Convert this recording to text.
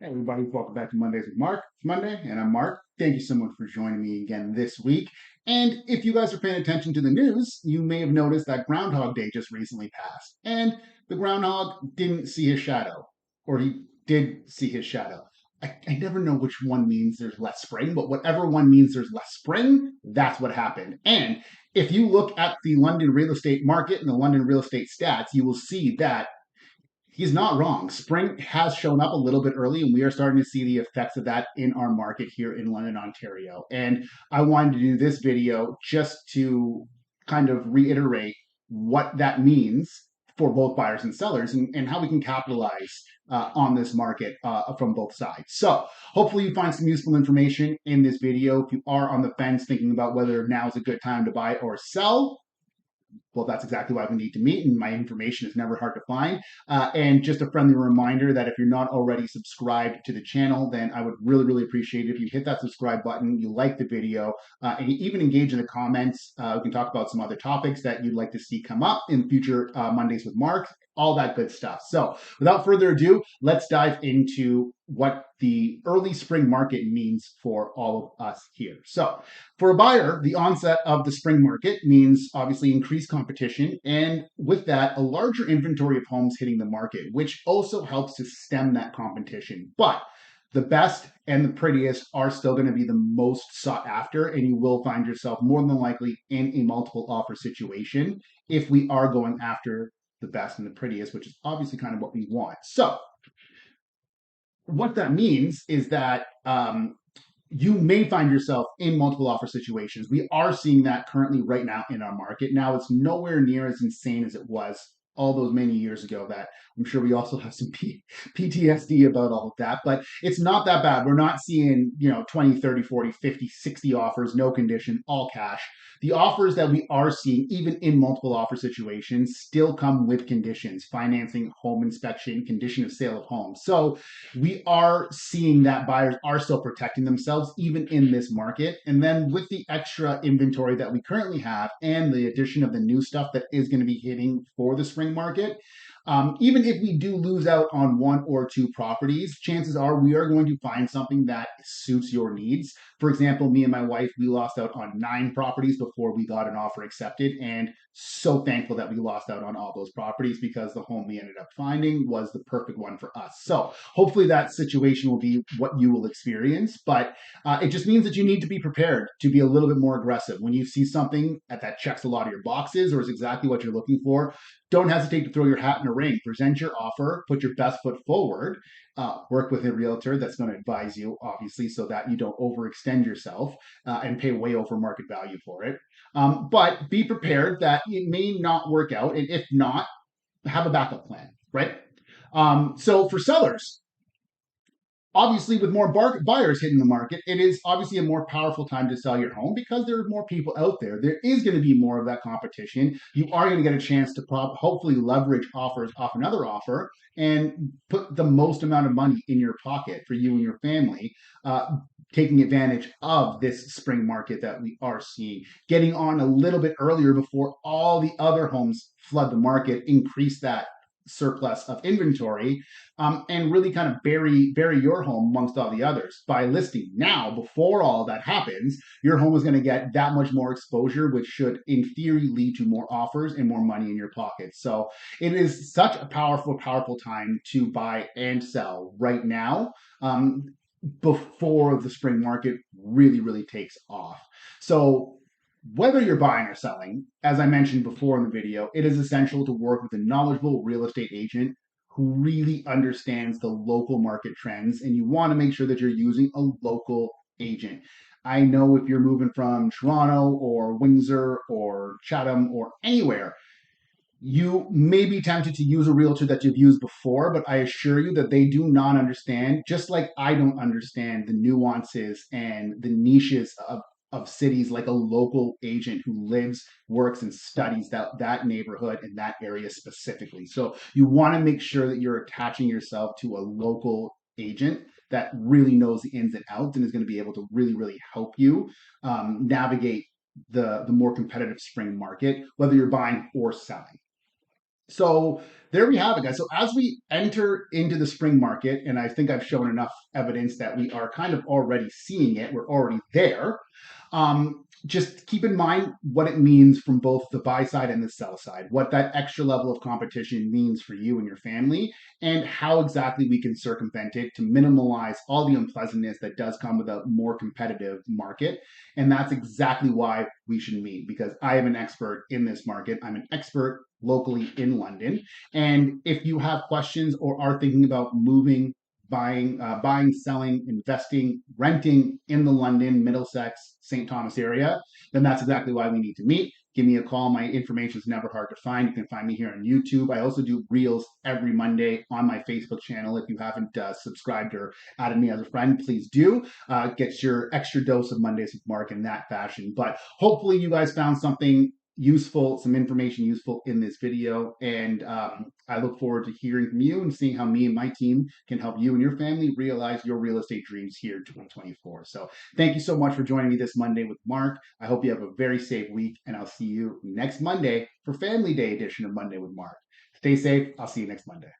Hey everybody, welcome back to Mondays with Mark. It's Monday, and I'm Mark. Thank you so much for joining me again this week. And if you guys are paying attention to the news, you may have noticed that Groundhog Day just recently passed. And the groundhog didn't see his shadow, or he did see his shadow. I never know which one means there's less spring, but whatever one means there's less spring, that's what happened. And if you look at the London real estate market and the London real estate stats, you will see that he's not wrong. Spring has shown up a little bit early, and we are starting to see the effects of that in our market here in London, Ontario. And I wanted to do this video just to kind of reiterate what that means for both buyers and sellers and how we can capitalize on this market from both sides. So hopefully you find some useful information in this video. If you are on the fence thinking about whether now is a good time to buy or sell, well, that's exactly why we need to meet, and my information is never hard to find. And just a friendly reminder that if you're not already subscribed to the channel, then I would really, really appreciate it if you hit that subscribe button, you like the video, and you even engage in the comments. We can talk about some other topics that you'd like to see come up in future Mondays with Mark, all that good stuff. So without further ado, let's dive into what the early spring market means for all of us here. So for a buyer, the onset of the spring market means obviously increased competition, and with that, a larger inventory of homes hitting the market, which also helps to stem that competition. But the best and the prettiest are still going to be the most sought after, and you will find yourself more than likely in a multiple offer situation if we are going after the best and the prettiest, which is obviously kind of what we want. So, what that means is that you may find yourself in multiple offer situations. We are seeing that currently right now in our market. Now, it's nowhere near as insane as it was all those many years ago that I'm sure we also have some PTSD about all of that, but it's not that bad. We're not seeing, 20, 30, 40, 50, 60 offers, no condition, all cash. The offers that we are seeing, even in multiple offer situations, still come with conditions, financing, home inspection, condition of sale of home. So we are seeing that buyers are still protecting themselves even in this market. And then with the extra inventory that we currently have and the addition of the new stuff that is going to be hitting for the spring market, even if we do lose out on one or two properties, chances are we are going to find something that suits your needs. For example, me and my wife, we lost out on 9 properties before we got an offer accepted, and so thankful that we lost out on all those properties because the home we ended up finding was the perfect one for us. So hopefully that situation will be what you will experience, but it just means that you need to be prepared to be a little bit more aggressive. When you see something that checks a lot of your boxes or is exactly what you're looking for, don't hesitate to throw your hat in a ring. Present your offer, put your best foot forward, work with a realtor that's going to advise you, obviously, so that you don't overextend yourself and pay way over market value for it. But be prepared that it may not work out. And if not, have a backup plan, right? So for sellers, obviously with more buyers hitting the market, it is obviously a more powerful time to sell your home because there are more people out there. There is going to be more of that competition. You are going to get a chance to hopefully leverage offers off another offer and put the most amount of money in your pocket for you and your family, taking advantage of this spring market that we are seeing, getting on a little bit earlier before all the other homes flood the market, increase that surplus of inventory, and really kind of bury your home amongst all the others by listing now before all that happens. Your home is going to get that much more exposure, which should in theory lead to more offers and more money in your pocket. So it is such a powerful time to buy and sell right now, before the spring market really takes off. So whether you're buying or selling, as I mentioned before in the video, it is essential to work with a knowledgeable real estate agent who really understands the local market trends, and you want to make sure that you're using a local agent. I know if you're moving from Toronto or Windsor or Chatham or anywhere, you may be tempted to use a realtor that you've used before, but I assure you that they do not understand, just like I don't understand the nuances and the niches of cities like a local agent who lives, works, and studies that neighborhood and that area specifically. So you want to make sure that you're attaching yourself to a local agent that really knows the ins and outs and is going to be able to really help you navigate the more competitive spring market, whether you're buying or selling. So there we have it, guys. So as we enter into the spring market, and I think I've shown enough evidence that we are kind of already seeing it, we're already there. Just keep in mind what it means from both the buy side and the sell side, what that extra level of competition means for you and your family, and how exactly we can circumvent it to minimize all the unpleasantness that does come with a more competitive market. And that's exactly why we should meet, because I am an expert in this market. I'm an expert locally in London. And if you have questions or are thinking about moving, buying, selling, investing, renting in the London, Middlesex, St. Thomas area, then that's exactly why we need to meet. Give me a call. My information is never hard to find. You can find me here on YouTube. I also do reels every Monday on my Facebook channel. If you haven't subscribed or added me as a friend, please do. Get your extra dose of Mondays with Mark in that fashion. But hopefully, you guys found something useful, some information useful in this video. And I look forward to hearing from you and seeing how me and my team can help you and your family realize your real estate dreams here in 2024. So thank you so much for joining me this Monday with Mark. I hope you have a very safe week, and I'll see you next Monday for Family Day edition of Monday with Mark. Stay safe. I'll see you next Monday.